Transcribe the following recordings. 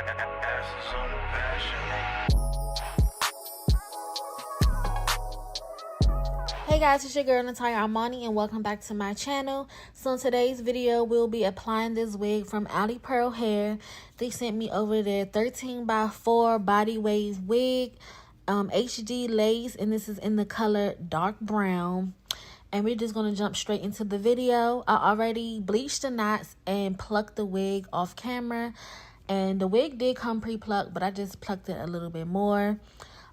Hey guys, it's your girl Natalia Armoni and welcome back to my channel. So in today's video, we'll be applying this wig from Ali Pearl Hair. They sent me over their 13x4 body wave wig, HD lace, and this is in the color dark brown. And we're just going to jump straight into the video. I already bleached the knots and plucked the wig off camera. And the wig did come pre-plucked, but I just plucked it a little bit more.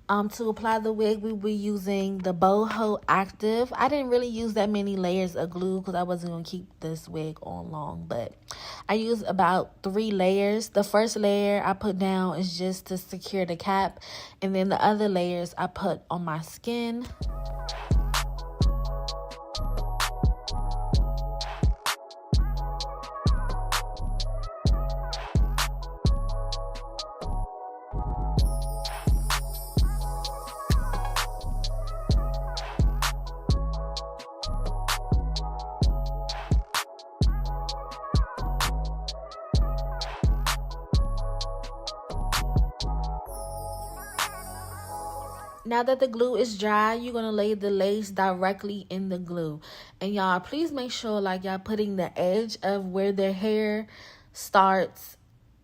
To apply the wig, we were using the Boho Active. I didn't really use that many layers of glue because I wasn't going to keep this wig on long. But I used about 3 layers. The first layer I put down is just to secure the cap. And then the other layers I put on my skin. Now that the glue is dry, you're going to lay the lace directly in the glue. And y'all, please make sure like y'all putting the edge of where the hair starts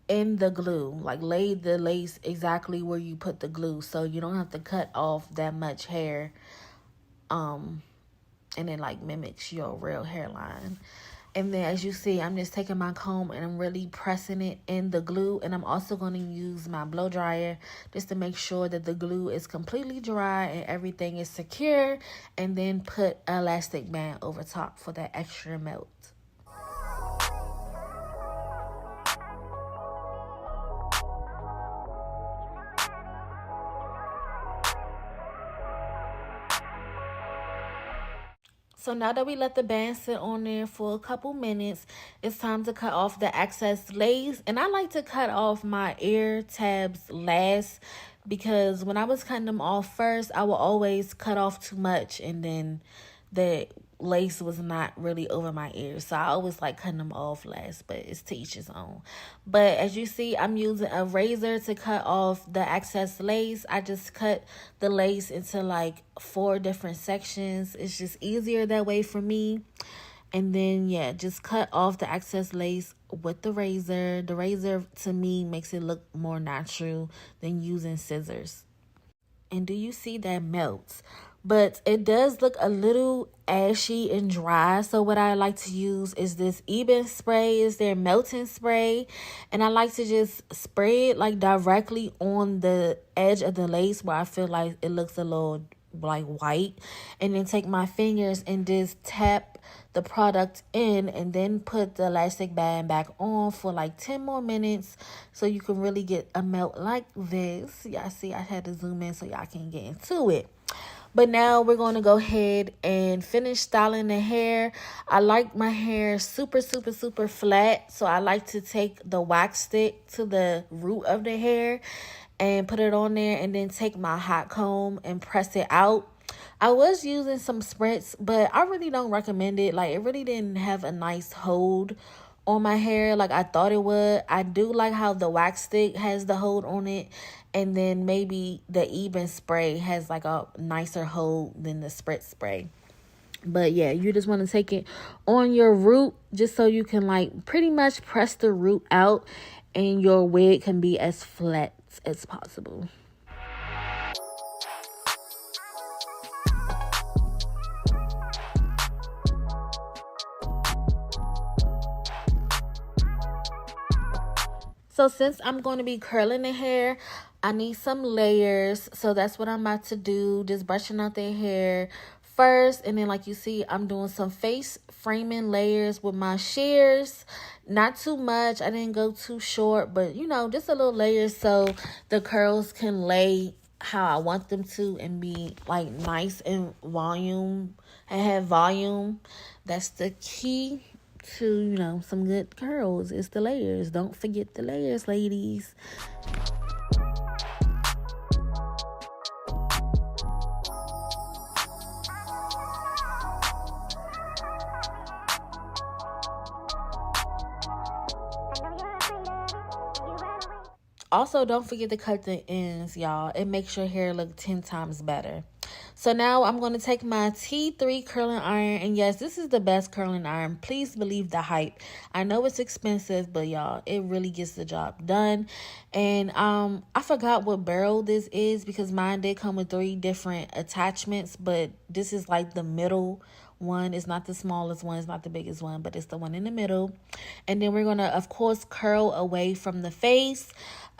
in the glue. Like lay the lace exactly where you put the glue so you don't have to cut off that much hair. And it like mimics your real hairline. And then as you see, I'm just taking my comb and I'm really pressing it in the glue. And I'm also going to use my blow dryer just to make sure that the glue is completely dry and everything is secure. And then put an elastic band over top for that extra melt. So now that we let the band sit on there for a couple minutes, it's time to cut off the excess lace. And I like to cut off my ear tabs last because when I was cutting them off first, I will always cut off too much and then the lace was not really over my ears. So I always like cutting them off last, but it's to each his own. But as you see, I'm using a razor to cut off the excess lace. I just cut the lace into like 4 different sections. It's just easier that way for me. And then, yeah, just cut off the excess lace with the razor. The razor, to me, makes it look more natural than using scissors. And do you see that melts? But it does look a little ashy and dry. So what I like to use is this Eben spray. Is their melting spray. And I like to just spray it like directly on the edge of the lace where I feel like it looks a little like white. And then take my fingers and just tap the product in and then put the elastic band back on for like 10 more minutes so you can really get a melt like this. Y'all see I had to zoom in so y'all can get into it. But now we're going to go ahead and finish styling the hair. I like my hair super flat. So I like to take the wax stick to the root of the hair and put it on there. And then take my hot comb and press it out. I was using some spritz, but I really don't recommend it. Like, it really didn't have a nice hold on my hair like I thought it would. I do like how the wax stick has the hold on it. And then maybe the Eben spray has like a nicer hold than the spritz spray. But yeah, you just want to take it on your root just so you can like pretty much press the root out and your wig can be as flat as possible. So since I'm going to be curling the hair, I need some layers. So that's what I'm about to do. Just brushing out their hair first. And then like you see, I'm doing some face framing layers with my shears. Not too much. I didn't go too short. But, you know, just a little layer so the curls can lay how I want them to and be like nice and volume and have volume. That's the key to, you know, some good curls. It's the layers. Don't forget the layers, ladies. Also, don't forget to cut the ends, y'all. It makes your hair look 10 times better. So now I'm going to take my T3 curling iron. And yes, this is the best curling iron. Please believe the hype. I know it's expensive, but y'all, it really gets the job done. And I forgot what barrel this is because mine did come with 3 different attachments. But this is like the middle one. It's not the smallest one. It's not the biggest one, but it's the one in the middle. And then we're going to, of course, curl away from the face.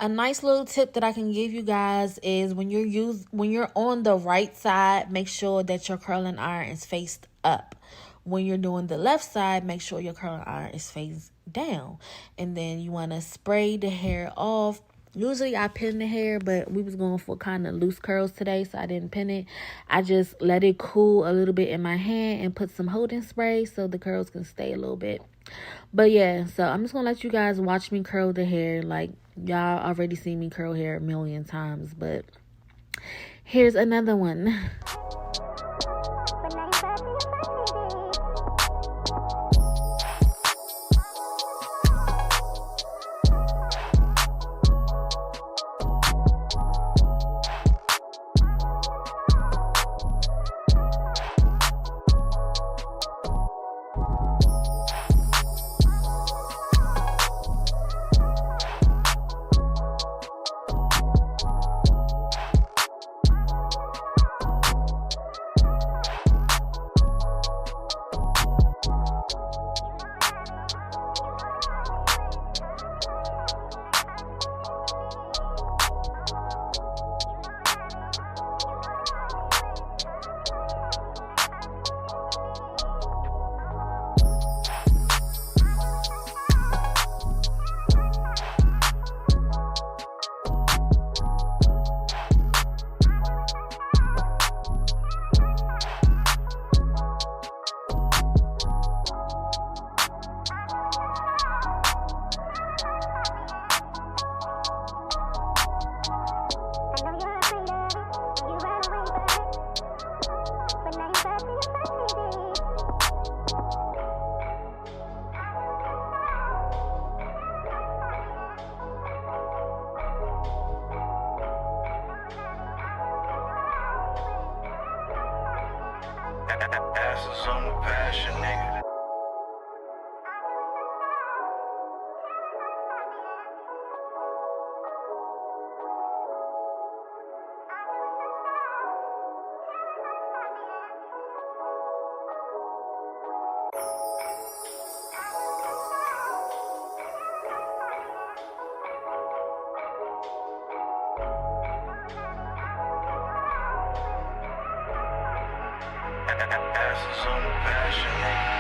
A nice little tip that I can give you guys is when you're on the right side, make sure that your curling iron is faced up. When you're doing the left side, make sure your curling iron is faced down. And then you want to spray the hair off. Usually I pin the hair, but we was going for kind of loose curls today, so I didn't pin it. I just let it cool a little bit in my hand and put some holding spray so the curls can stay a little bit. But yeah, so I'm just going to let you guys watch me curl the hair. Like, y'all already seen me curl hair a million times, but here's another one. Asses on the passion, nigga. Asses on the passion, nigga.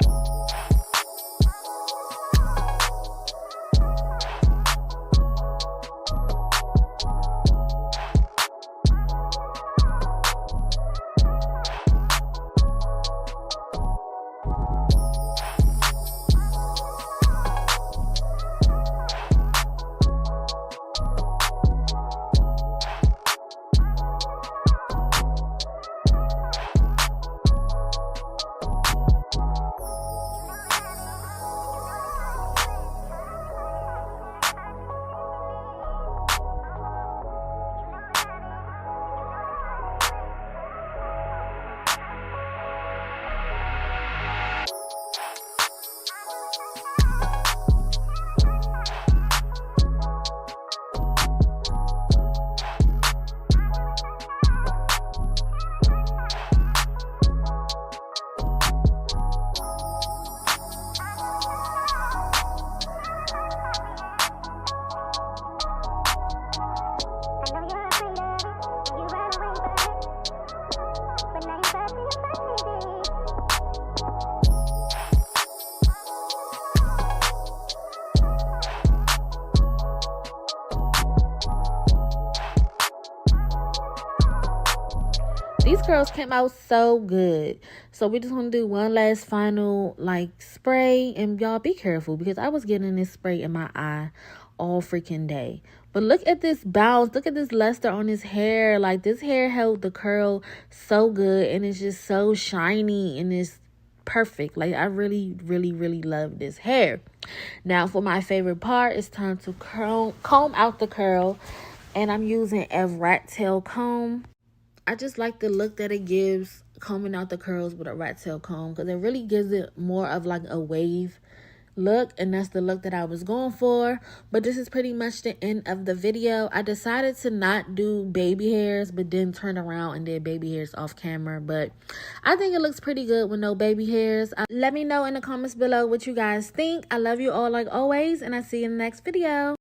These curls came out so good. So we just want to do one last final like spray. And y'all be careful because I was getting this spray in my eye all freaking day. But look at this bounce. Look at this luster on his hair. Like, this hair held the curl so good. And it's just so shiny. And it's perfect. Like, I really, really, really love this hair. Now, for my favorite part, it's time to comb out the curl. And I'm using a rat tail comb. I just like the look that it gives combing out the curls with a rat tail comb, because it really gives it more of like a wave look, and that's the look that I was going for. But this is pretty much the end of the video. I decided to not do baby hairs, but then turn around and did baby hairs off camera. But I think it looks pretty good with no baby hairs. Let me know in the comments below what you guys think. I love you all like always, and I see you in the next video.